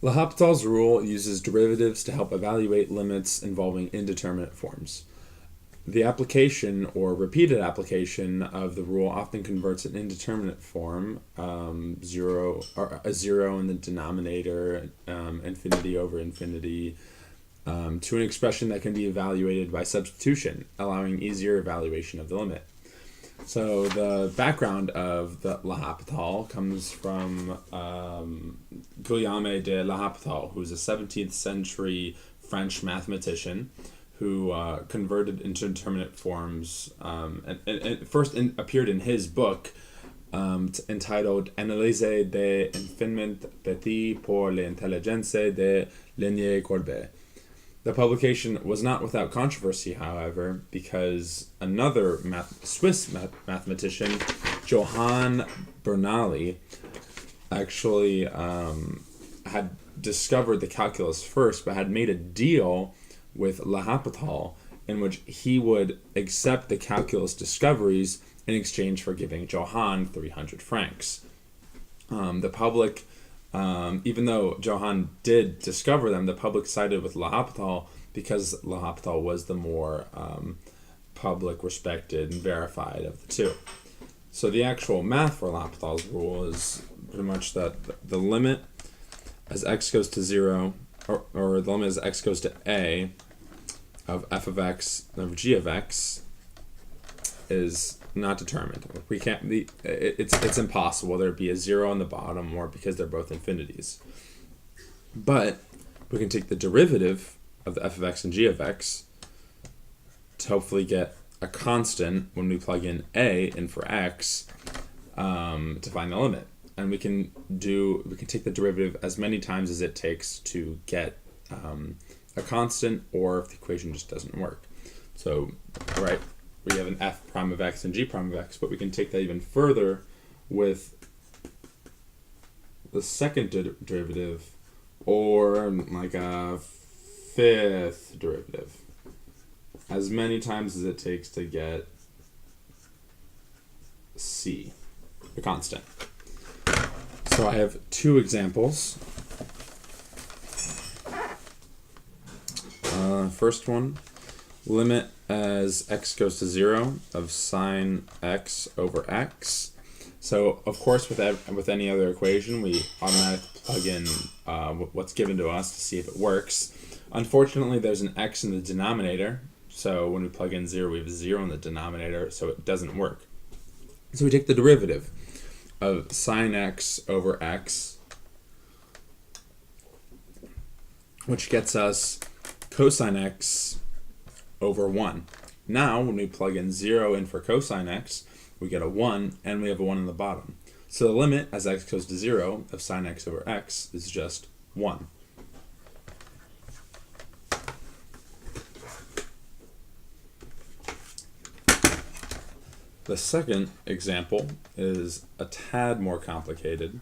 L'Hopital's rule uses derivatives to help evaluate limits involving indeterminate forms. The application or repeated application of the rule often converts an indeterminate form, zero or a zero in the denominator, infinity over infinity, to an expression that can be evaluated by substitution, allowing easier evaluation of the limit. So the background of the L'Hopital comes from Guillaume de L'Hopital, who's a 17th century French mathematician who converted into indeterminate forms and first appeared in his book entitled Analyse des infiniment petits pour l'intelligence de Ligné Courbet. The publication was not without controversy, however, because another Swiss mathematician, Johann Bernoulli, actually had discovered the calculus first, but had made a deal with L'Hopital in which he would accept the calculus discoveries in exchange for giving Johann 300 francs. The public, even though Johann did discover them, the public sided with L'Hopital because L'Hopital was the more public, respected, and verified of the two. So the actual math for L'Hopital's rule is pretty much that the limit as x goes to 0, or the limit as x goes to a of f of x of g of x is not determined. We can't. It's impossible there'd be a 0 on the bottom, or because they're both infinities. But we can take the derivative of the f of x and g of x to hopefully get a constant when we plug in a in for x to find the limit. And we can take the derivative as many times as it takes to get a constant, or if the equation just doesn't work. So, right, we have an f prime of x and g prime of x, but we can take that even further with the second derivative, or like a fifth derivative, as many times as it takes to get c, the constant. So I have two examples. First one, limit as x goes to 0 of sine x over x. So of course with any other equation we automatically plug in what's given to us to see if it works. Unfortunately there's an x in the denominator, so when we plug in 0 we have a 0 in the denominator, so it doesn't work. So we take the derivative of sine x over x, which gets us cosine x over 1. Now, when we plug in 0 in for cosine x, we get a 1, and we have a 1 on the bottom. So the limit as x goes to 0 of sine x over x is just 1. The second example is a tad more complicated.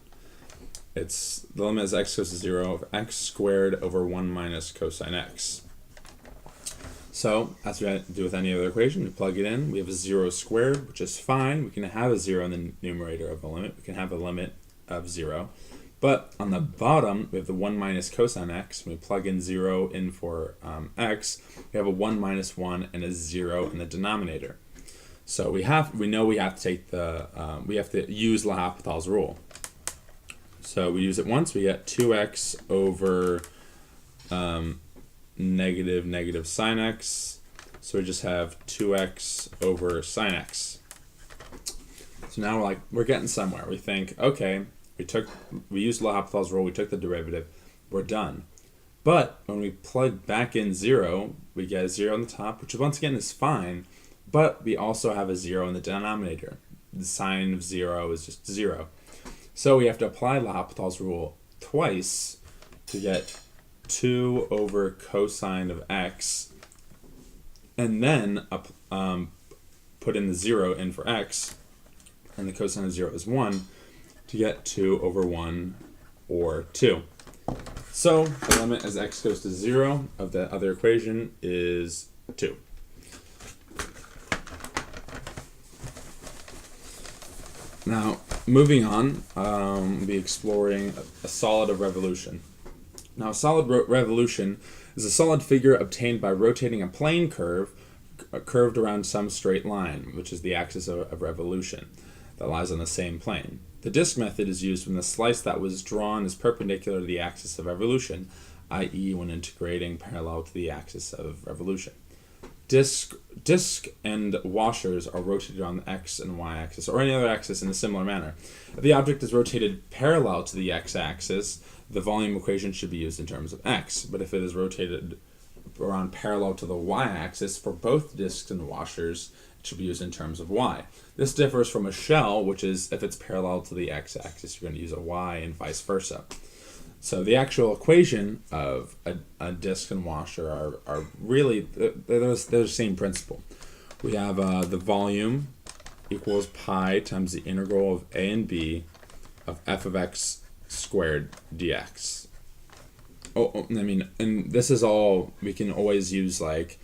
It's the limit as x goes to 0 of x squared over 1 minus cosine x. So, as we do with any other equation, we plug it in. We have a 0 squared, which is fine. We can have a 0 in the numerator of a limit. We can have a limit of 0. But on the bottom, we have the 1 minus cosine x. When we plug in 0 in for x, we have a 1 minus 1 and a 0 in the denominator. So we know we have to take we have to use L'Hopital's rule. So we use it once, we get 2x over negative sine x. So we just have 2x over sine x. So now we're getting somewhere. We think, okay, we used L'Hopital's rule, we took the derivative, we're done. But when we plug back in 0, we get a 0 on the top, which once again is fine, but we also have a 0 in the denominator. The sine of 0 is just 0. So we have to apply L'Hopital's rule twice to get 2 over cosine of x, and then put in the 0 in for x, and the cosine of 0 is 1, to get 2 over 1, or 2. So the limit as x goes to 0 of the other equation is 2. Now, moving on, we'll be exploring a solid of revolution. Now, a solid revolution is a solid figure obtained by rotating a plane curved around some straight line, which is the axis of revolution, that lies on the same plane. The disk method is used when the slice that was drawn is perpendicular to the axis of revolution, i.e. when integrating parallel to the axis of revolution. Disk and washers are rotated on the x and y axis, or any other axis in a similar manner. If the object is rotated parallel to the x-axis, the volume equation should be used in terms of x. But if it is rotated around parallel to the y-axis for both disks and washers, it should be used in terms of y. This differs from a shell, which is if it's parallel to the x-axis, you're going to use a y and vice versa. So the actual equation of a disk and washer are really, they're the same principle. We have the volume equals pi times the integral of a and b of f of x squared dx. And this is all, we can always use like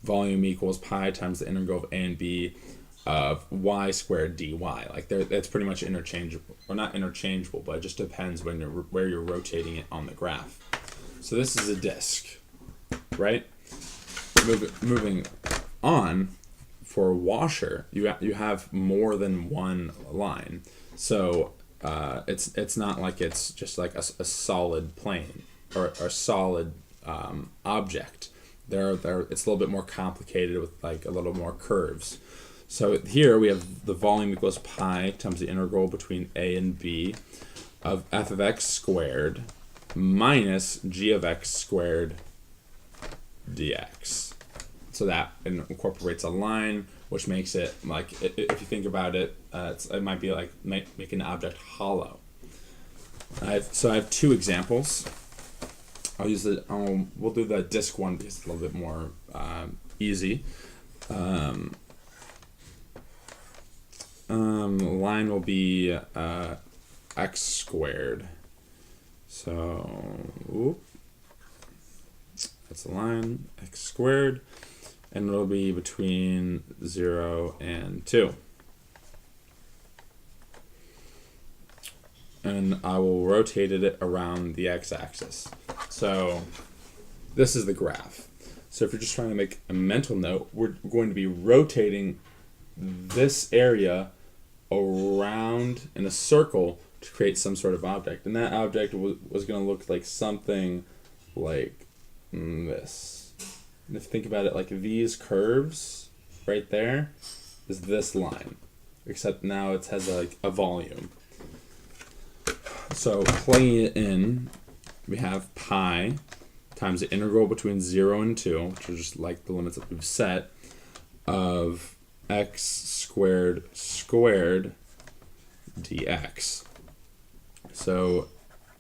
volume equals pi times the integral of a and b of y squared dy. Like that's pretty much interchangeable, or not interchangeable, but it just depends where you're rotating it on the graph. So this is a disk, right? Moving on, for a washer, you have more than one line. So it's not like it's just like a solid plane or a solid object. It's a little bit more complicated with like a little more curves. So here we have the volume equals pi times the integral between a and b of f of x squared minus g of x squared dx. So that incorporates a line, which makes it like, if you think about it, it might be like making an object hollow. So I have two examples. We'll do the disk one because it's a little bit more easy. Line will be x squared. So that's the line, x squared, and it'll be between 0 and 2. And I will rotate it around the x-axis. So this is the graph. So if you're just trying to make a mental note, we're going to be rotating this area around in a circle to create some sort of object. And that object was going to look like something like this. And if you think about it, like these curves right there is this line, except now it has like a volume. So plugging it in, we have pi times the integral between 0 and 2, which are just like the limits that we've set, of x squared dx. So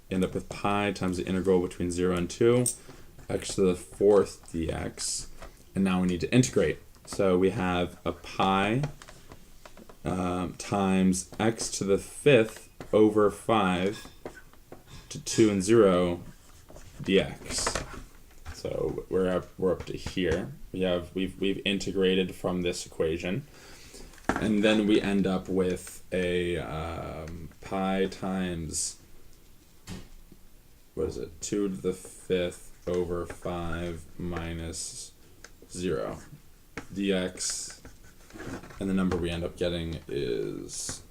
end up with pi times the integral between 0 and 2, x to the 4th dx, and now we need to integrate. So we have a pi times x to the 5th over 5 to 2 and 0 dx. So we're up to here. We've integrated from this equation, and then we end up with a pi times, what is it, 2 to the 5th over 5 minus 0 dx, and the number we end up getting is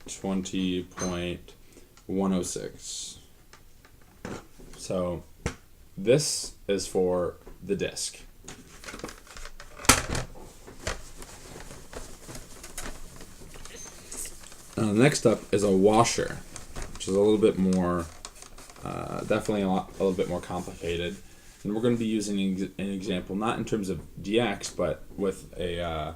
20.106. So this is for the disk. Next up is a washer, which is a little bit more, definitely a little bit more complicated. And we're going to be using an example, not in terms of dx, but with a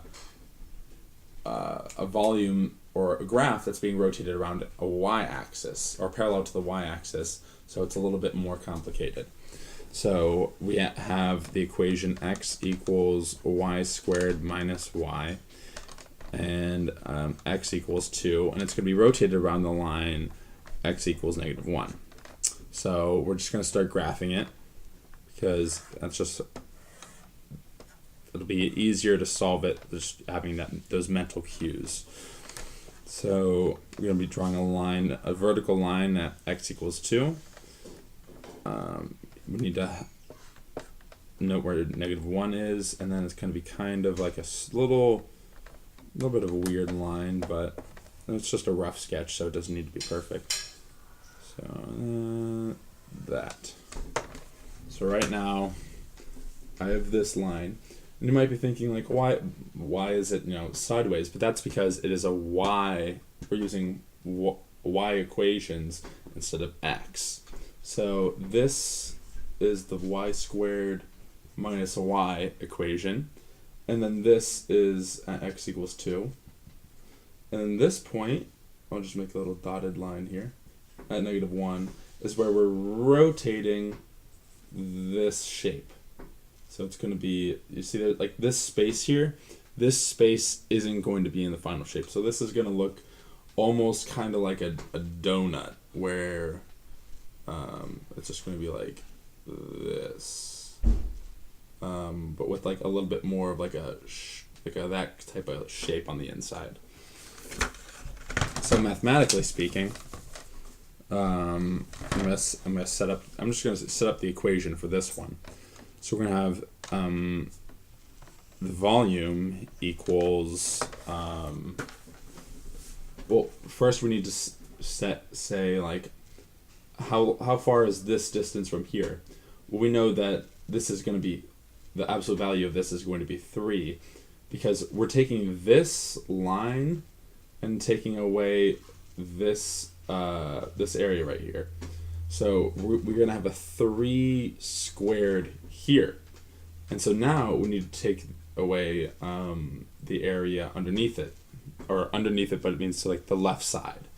volume or a graph that's being rotated around a y-axis, or parallel to the y-axis, so it's a little bit more complicated. So we have the equation x equals y squared minus y, and x equals 2, and it's going to be rotated around the line x equals -1. So we're just going to start graphing it, because it'll be easier to solve it just having those mental cues. So we're going to be drawing a vertical line at x equals 2, we need to note where -1 is, and then it's going to be kind of like a little bit of a weird line, but it's just a rough sketch, so it doesn't need to be perfect. So that. So right now, I have this line, and you might be thinking like, why is it sideways? But that's because it is a y. We're using y equations instead of x. So this is the y squared minus a y equation, and then this is at x equals 2. And then this point, I'll just make a little dotted line here, at -1, is where we're rotating this shape. So it's going to be, you see that like this space here, this space isn't going to be in the final shape. So this is going to look almost kind of like a donut, where it's just going to be like this, but with like a little bit more of like a that type of shape on the inside. So mathematically speaking, I'm just gonna set up the equation for this one. So we're gonna have the volume equals well, first we need to say like how far is this distance from here? Well, we know that this is going to be, the absolute value of this is going to be 3, because we're taking this line and taking away this this area right here. So we're going to have a 3 squared here. And so now we need to take away the area underneath it, but it means to like the left side.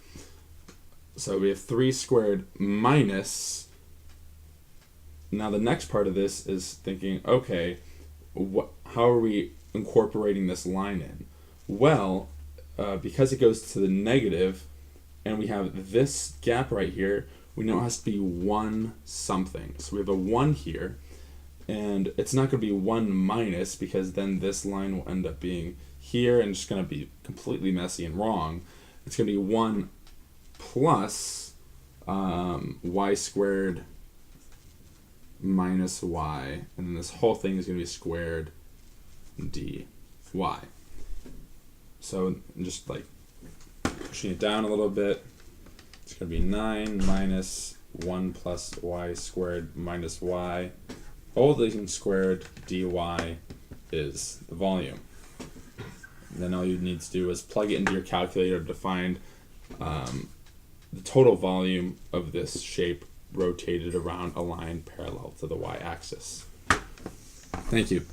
So we have 3 squared minus, now the next part of this is thinking, okay, how are we incorporating this line in? Well, because it goes to the negative, and we have this gap right here, we know it has to be 1 something. So we have a 1 here, and it's not going to be 1 minus, because then this line will end up being here, and it's going to be completely messy and wrong. It's going to be 1 plus y squared minus y, and then this whole thing is going to be squared dy. So just like pushing it down a little bit, it's going to be 9 minus 1 plus y squared minus y, all things squared dy is the volume. And then all you need to do is plug it into your calculator to find the total volume of this shape rotated around a line parallel to the y-axis. Thank you.